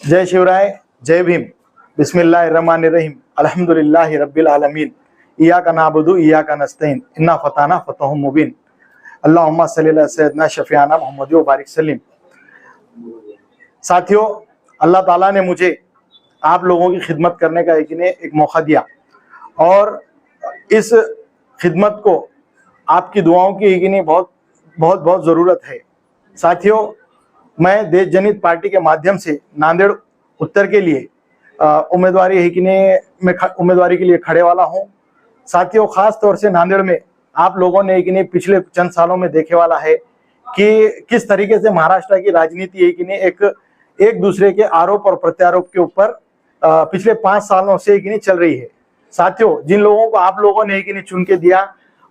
जय शिवराय, जय भीम, बिस्मिल्लाहिर्रहमानिर्रहीम, अल्हम्दुलिल्लाहि रब्बिल आलमीन, इय्याका नअबुदु इय्याका नस्तईन, इन्ना फताना फतहुम मुबीन, अल्लाहुम्मा सल्लि अला सय्यदना शफीआना मुहम्मद व बारिक सल्लिम। साथियों, अल्लाह ताला ने मुझे आप लोगों की खिदमत करने का एक मौका दिया और इस खिदमत को आपकी दुआओं की बहुत बहुत बहुत ज़रूरत है। साथियों, मैं देश जनहित पार्टी के माध्यम से नांदेड़ उत्तर के लिए उम्मीदवारी के लिए खड़े वाला हूं। साथियों, खास तौर से नांदेड़ में आप लोगों ने पिछले चंद सालों में देखे वाला है कि किस तरीके से महाराष्ट्र की राजनीति एक दूसरे के आरोप और प्रत्यारोप के ऊपर पिछले 5 सालों से चल रही है। साथियों, जिन लोगों को आप लोगों ने चुन के दिया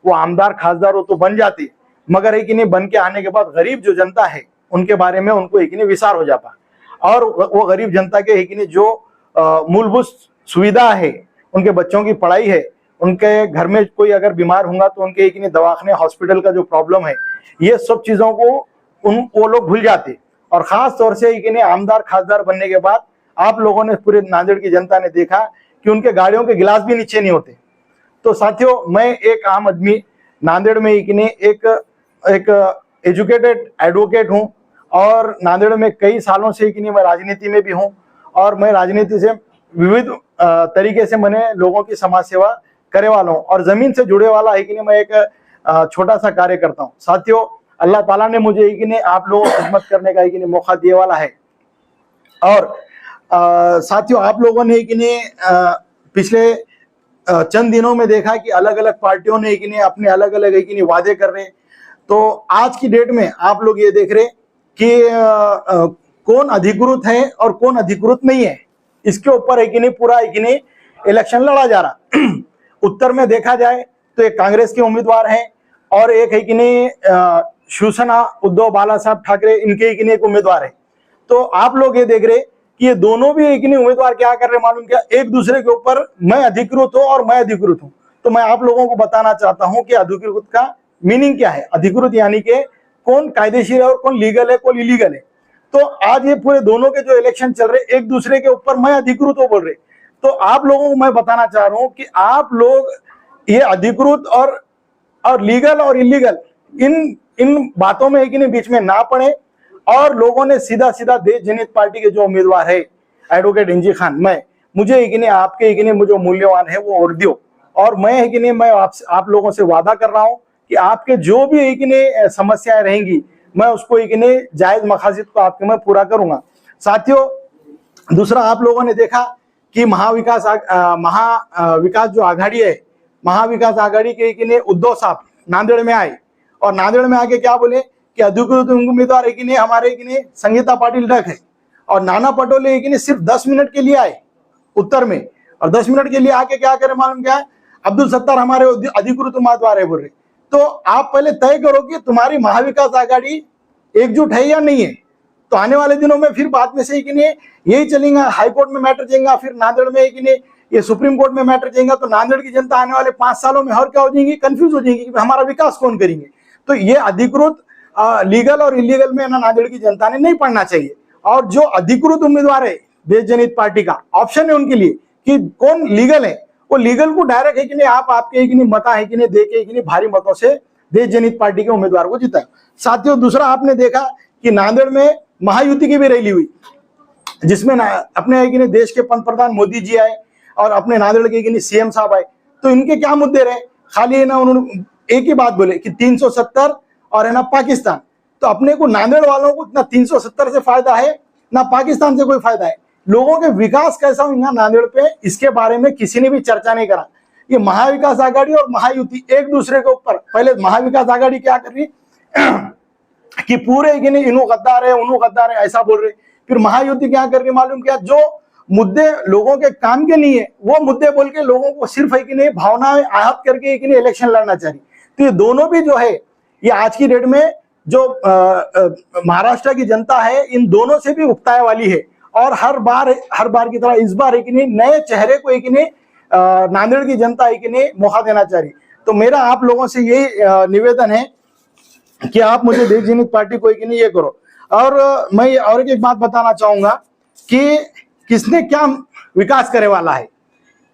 वो आमदार खासदार वो तो बन जाते, मगर बन के आने के बाद गरीब जो जनता है उनके बारे में उनको विसार हो जाता और वो गरीब जनता के जो मूलभूत सुविधा है, उनके बच्चों की पढ़ाई है, उनके घर में कोई अगर बीमार होगा तो उनके दवाखाने हॉस्पिटल का जो प्रॉब्लम है, ये सब चीजों को वो लोग भूल जाते। और खास तौर से आमदार खासदार बनने के बाद आप लोगों ने, पूरे नांदेड़ की जनता ने देखा कि उनके गाड़ियों के गिलास भी नीचे नहीं होते। तो साथियों, मैं एक आम आदमी नांदेड़ में एक एजुकेटेड एडवोकेट हूं और नांदेड़ में कई सालों से मैं राजनीति में भी हूं और मैं राजनीति से विविध तरीके से मैंने लोगों की समाज सेवा करे वाला हूं और जमीन से जुड़े वाला मैं एक छोटा सा कार्य करता हूं। साथियों, अल्लाह ताला ने मुझे आप लोगों को खिदमत करने का मौका दिए वाला है। और साथियों, आप लोगों ने पिछले चंद दिनों में देखा कि अलग अलग पार्टियों ने अपने अलग अलग वादे कर रहे। तो आज की डेट में आप लोग ये देख रहे कि कौन अधिकृत है और कौन अधिकृत नहीं है, इसके ऊपर पूरा इलेक्शन लड़ा जा रहा। उत्तर में देखा जाए तो एक कांग्रेस के उम्मीदवार हैं और एक शिवसेना उद्धव बाला साहब ठाकरे इनके एक उम्मीदवार है। तो आप लोग ये देख रहे कि ये दोनों भी उम्मीदवार क्या कर रहे मालूम क्या, एक दूसरे के ऊपर मैं अधिकृत हूं और मैं अधिकृत हूं। तो मैं आप लोगों को बताना चाहता हूं कि अधिकृत का मीनिंग क्या है। अधिकृत यानी कि कौन कायदेशीर है और कौन लीगल है, कौन इलीगल है। तो आज ये पूरे दोनों के जो इलेक्शन चल रहे एक दूसरे के ऊपर मैं अधिकृत हो बोल रहे। तो आप लोगों को मैं बताना चाह रहा हूं कि आप लोग ये अधिकृत और लीगल और इलीगल इन बातों में बीच में ना पड़े और लोगों ने सीधा सीधा देश जनहित पार्टी के जो उम्मीदवार है एडवोकेट इंजी खान, मुझे आपके जो मूल्यवान है वो और दियो। और मैं आप लोगों से वादा कर रहा हूं कि आपके जो भी समस्याएं रहेंगी मैं उसको जायज मकासद को आपके मैं पूरा करूंगा। साथियों, दूसरा आप लोगों ने देखा कि महाविकास जो आघाड़ी है, महाविकास आघाड़ी के उद्धव साहब नांदेड़ में आए और नांदेड़ में आके क्या बोले कि अधिकृत उम्मीदवार हमारे संगीता पाटिल डक है और नाना पटोले सिर्फ 10 मिनट के लिए आए उत्तर में और 10 मिनट के लिए आके क्या करे मालूम क्या, अब्दुल सत्तार हमारे अधिकृत उम्मीदवार है बोल रहे। तो आप पहले तय करो कि तुम्हारी महाविकास आघाड़ी एकजुट है या नहीं है। तो आने वाले दिनों में फिर बाद में से यही चलेगा, हाईकोर्ट में मैटर जाएगा, फिर नांदेड़ में ये सुप्रीम कोर्ट में मैटर जाएगा। तो नांदेड़ की जनता आने वाले 5 सालों में और क्या हो जाएगी, कंफ्यूज हो जाएगी कि हमारा विकास कौन करेंगे। तो ये अधिकृत लीगल और इलीगल में नांदेड़ की जनता ने नहीं पढ़ना चाहिए। और जो अधिकृत उम्मीदवार है देश जनहित पार्टी का ऑप्शन है उनके लिए कि कौन लीगल है, वो लीगल को डायरेक्ट आपके मता दे के भारी मतों से देश जनहित पार्टी के उम्मीदवार को जीता। साथियों, दूसरा आपने देखा कि नांदेड़ में महायुति की भी रैली हुई जिसमें अपने देश के पंतप्रधान मोदी जी आए और अपने नांदेड़ के सीएम साहब आए। तो इनके क्या मुद्दे रहे, खाली उन्होंने एक ही बात बोले कि 370 और पाकिस्तान। तो अपने को नांदेड़ वालों को ना 370 से फायदा है ना पाकिस्तान से कोई फायदा है। लोगों के विकास कैसा हुआ नांदेड़ पे, इसके बारे में किसी ने भी चर्चा नहीं करा। ये महाविकास आघाड़ी और महायुति एक दूसरे के ऊपर, पहले महाविकास आघाड़ी क्या कर रही कि पूरे इन्हों गद्दार है उन्हों गद्दार है ऐसा बोल रहे। फिर महायुति क्या कर रही मालूम क्या, जो मुद्दे लोगों के काम के नहीं है वो मुद्दे बोल के लोगों को सिर्फ भावना आहत करके इलेक्शन लड़ना चाहिए। तो ये दोनों भी जो है ये आज की डेट में जो महाराष्ट्र की जनता है इन दोनों से भी उकताए वाली है। और हर बार की तरह इस बार नए चेहरे को नांदेड़ की जनता मौका देना चाहिए। तो मेरा आप लोगों से यही निवेदन है कि आप मुझे देश जनहित पार्टी को ये करो। और मैं और एक बात बताना चाहूंगा कि किसने क्या विकास करे वाला है,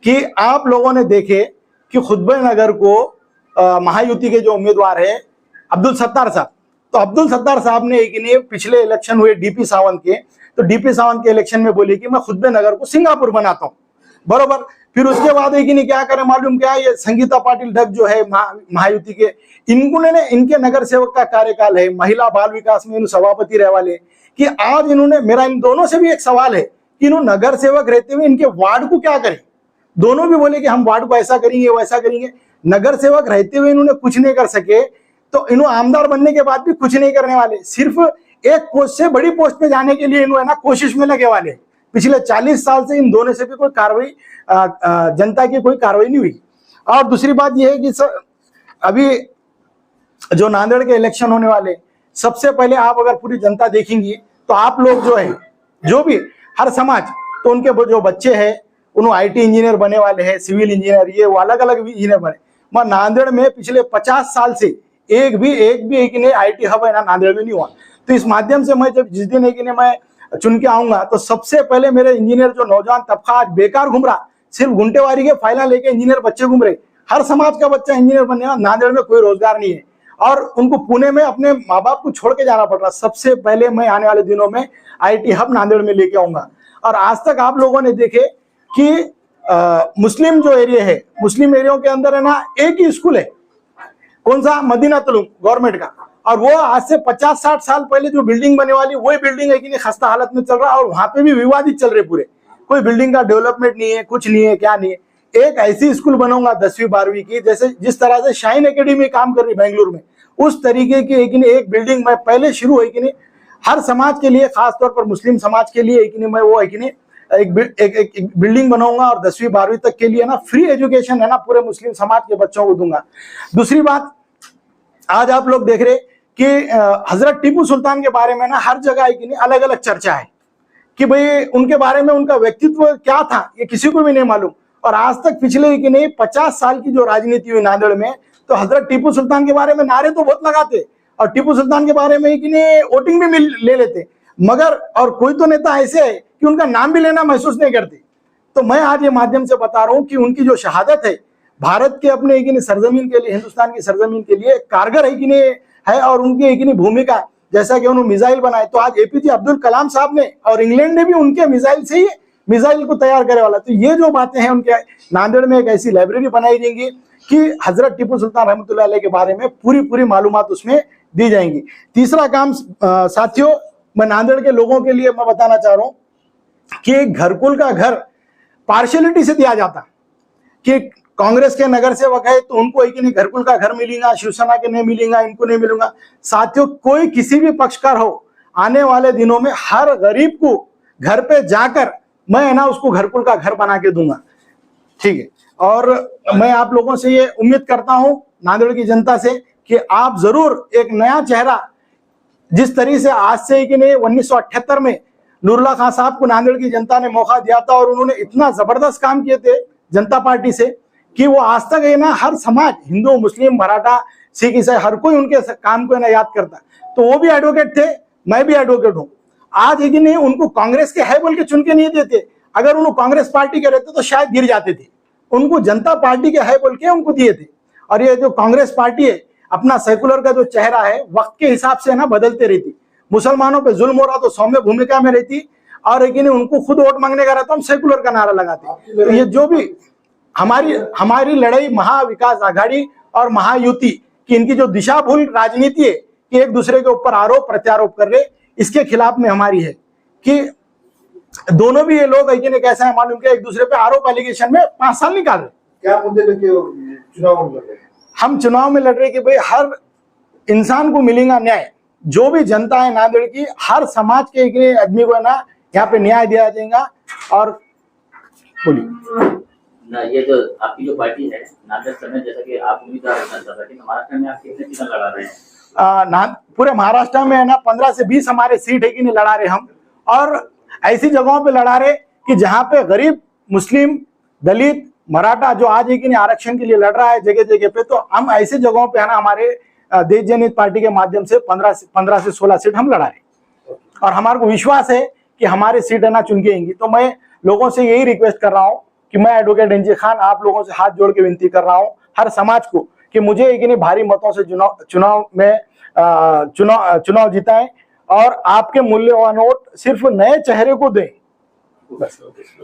कि आप लोगों ने देखे कि खुतबे नगर को महायुति के जो उम्मीदवार है अब्दुल सत्तार साहब, तो अब्दुल सत्तार साहब ने एक ने पिछले इलेक्शन हुए डीपी सावंत के, तो डीपी सावंत के इलेक्शन में बोले कि मैं खुतबे नगर को सिंगापुर बनाता हूँ, बरोबर। फिर उसके बाद एक क्या करे मालूम क्या, ये संगीता पाटिल ढक जो है महायुति के, इनके नगर सेवक का कार्यकाल है, महिला बाल विकास में सभापति रहे वाले, कि आज इन्होंने, मेरा इन दोनों से भी एक सवाल है कि इन्होंने नगर सेवक रहते हुए इनके वार्ड को क्या करें। दोनों भी बोले कि हम वार्ड को ऐसा करेंगे वैसा करेंगे, नगर सेवक रहते हुए इन्होंने कुछ नहीं कर सके, तो इन्होंने आमदार बनने के बाद भी कुछ नहीं करने वाले, सिर्फ एक पोस्ट से बड़ी पोस्ट पे जाने के लिए इन्होंने ना कोशिश में लगे वाले। पिछले 40 साल से इन दोनों से भी कोई कार्रवाई, जनता की कोई कार्रवाई नहीं हुई। और दूसरी बात यह है कि अभी जो नांदेड़ के इलेक्शन होने वाले, सबसे पहले आप अगर पूरी जनता देखेंगी तो आप लोग जो है, जो भी हर समाज, तो उनके जो बच्चे हैं उन्होंने आईटी इंजीनियर बने वाले हैं, सिविल इंजीनियर, ये वो अलग अलग इंजीनियर बने। मैं नांदेड़ में पिछले 50 साल से एक भी आईटी हब है ना नांदेड़ में नहीं हुआ। तो इस माध्यम से मैं जब जिस दिन एक मैं चुन के आऊंगा, तो सबसे पहले मेरे इंजीनियर जो नौजवान तबका आज बेकार घूम रहा, सिर्फ गुंटेवारी के फाइला लेके इंजीनियर बच्चे घूम रहे, हर समाज का बच्चा इंजीनियर बनने वाला, नांदेड़ में कोई रोजगार नहीं है और उनको पुणे में अपने माँ बाप को छोड़ के जाना पड़ रहा। सबसे पहले मैं आने वाले दिनों में आईटी हब नांदेड़ में लेके आऊंगा। और आज तक आप लोगों ने देखे कि मुस्लिम जो एरिया है, मुस्लिम एरिया के अंदर है ना एक ही स्कूल है, कौन सा, मदीना तुलूम गवर्नमेंट का, और वो आज से 50-60 साल पहले जो बिल्डिंग बने वाली वही बिल्डिंग है कि नहीं खस्ता हालत में चल रहा है, और वहां पे भी विवादित चल रहे पूरे, कोई बिल्डिंग का डेवलपमेंट नहीं है, कुछ नहीं है, क्या नहीं है। एक ऐसी स्कूल बनाऊंगा 10वीं 12वीं की, जैसे जिस तरह से शाइन एकेडमी काम कर रही बेंगलुरु में, उस तरीके की एक बिल्डिंग मैं पहले शुरू है कि नहीं, हर समाज के लिए, खासतौर पर मुस्लिम समाज के लिए कि नहीं, मैं वो है कि नहीं एक बिल्डिंग बनाऊंगा और 10वीं 12वीं तक के लिए ना फ्री एजुकेशन है ना पूरे मुस्लिम समाज के बच्चों को दूंगा। दूसरी बात, आज आप लोग देख रहे कि हजरत टीपू सुल्तान के बारे में ना हर जगह कि नहीं अलग अलग चर्चा है कि भाई उनके बारे में, उनका व्यक्तित्व क्या था ये किसी को भी नहीं मालूम। और आज तक पिछले कि नहीं 50 साल की जो राजनीति हुई नांदेड़ में, तो हजरत टीपू सुल्तान के बारे में नारे तो बहुत लगाते और टीपू सुल्तान के बारे में कि नहीं वोटिंग भी ले लेते, मगर और कोई तो नेता ऐसे है कि उनका नाम भी लेना महसूस नहीं करते। तो मैं आज ये माध्यम से बता रहा हूँ कि उनकी जो शहादत है भारत के अपने एक सरजमीन के लिए, हिंदुस्तान की सरजमीन के लिए कारगर है कि नहीं है, और उनकी एक भूमिका, जैसा कि उन्होंने मिसाइल बनाए, तो आज एपीजे अब्दुल कलाम साहब ने और इंग्लैंड ने भी उनके मिसाइल से ही मिसाइल को तैयार करे वाला। तो ये जो बातें हैं उनके, नांदेड़ में एक ऐसी लाइब्रेरी बनाई जाएंगी कि हजरत टीपू सुल्तान रहमतुल्लाह अलैह के बारे में पूरी मालूमात उसमें दी जाएंगी। तीसरा काम साथियों, मैं नांदेड़ के लोगों के लिए मैं बताना चाह रहा हूँ कि घरकुल का घर पार्शियलिटी से दिया जाता, कि कांग्रेस के नगर सेवक है तो उनको एक ही नहीं घरकुल का घर मिलेगा, शिवसेना के नहीं मिलेगा, इनको नहीं मिलूंगा। साथियों, कोई किसी भी पक्षकार हो, आने वाले दिनों में हर गरीब को घर पे जाकर मैं है ना उसको घरकुल का घर बना के दूंगा, ठीक है। और मैं आप लोगों से ये उम्मीद करता हूं, नांदेड़ की जनता से, कि आप जरूर एक नया चेहरा, जिस तरीके से आज से कि नहीं 1978 में नूरुल्लाह खान साहब को नांदेड़ की जनता ने मौका दिया था और उन्होंने इतना जबरदस्त काम किए थे जनता पार्टी से कि वो आज तक है ना हर समाज, हिंदू मुस्लिम मराठा सिख ईसाई, हर कोई उनके काम को है ना याद करता। तो वो भी एडवोकेट थे, मैं भी एडवोकेट हूँ। आज है कि नहीं उनको कांग्रेस के है बोल के चुन के नहीं देते, अगर उनको कांग्रेस पार्टी के रहते तो शायद गिर जाते थे, उनको जनता पार्टी के है बोल के उनको दिए थे। और ये जो कांग्रेस पार्टी है, अपना सेकुलर का जो चेहरा है वक्त के हिसाब से ना बदलते रहती, मुसलमानों पे जुल्म हो रहा तो सौम्य भूमिका में रहती, और लेकिन उनको खुद वोट मांगने का रहता हम सेकुलर का नारा लगाते। तो ये जो भी हमारी लड़ाई महाविकास आघाड़ी और महायुति की, इनकी जो दिशा भूल राजनीति है कि एक दूसरे के ऊपर आरोप प्रत्यारोप कर रहे, इसके खिलाफ में हमारी है कि दोनों भी ये लोग है कैसा है मालूम, एक दूसरे पे आरोप एलिगेशन में 5 साल निकाल रहे। क्या मुद्दे लेके चुनाव में लड़ रहे? हम चुनाव में लड़ रहे कि भाई हर इंसान को मिलेगा न्याय, जो भी जनता है नांदेड़ की, हर समाज के एक आदमी को ना यहाँ पे न्याय दिया जाएगा। और बोलिए ना, ये जो आपकी जो पार्टी है नांदेड़ समय, जैसा कि आप उम्मीदवार हैं जनता पार्टी, महाराष्ट्र में आप कितने चुनाव लड़ा रहे हैं? पूरे महाराष्ट्र में है ना 15 से 20 हमारे सीट है कि नहीं लड़ा रहे हम, और ऐसी जगहों पे लड़ा रहे कि जहाँ पे गरीब, मुस्लिम, दलित, मराठा जो आज है कि नहीं आरक्षण के लिए लड़ रहा है जगह जगह पे, तो हम ऐसी जगहों पे है ना हमारे देश जनहित पार्टी के माध्यम से 15 से 16 सीट हम लड़ा रहे। और हमारे को विश्वास है कि हमारी सीट है ना चुन के आएंगी। तो मैं लोगों से यही रिक्वेस्ट कर रहा हूँ कि मैं एडवोकेट एनजी खान आप लोगों से हाथ जोड़ के विनती कर रहा हूँ, हर समाज को, कि मुझे एक नहीं भारी मतों से चुनाव जिताएं और आपके मूल्यवान वोट सिर्फ नए चेहरे को दें। बस।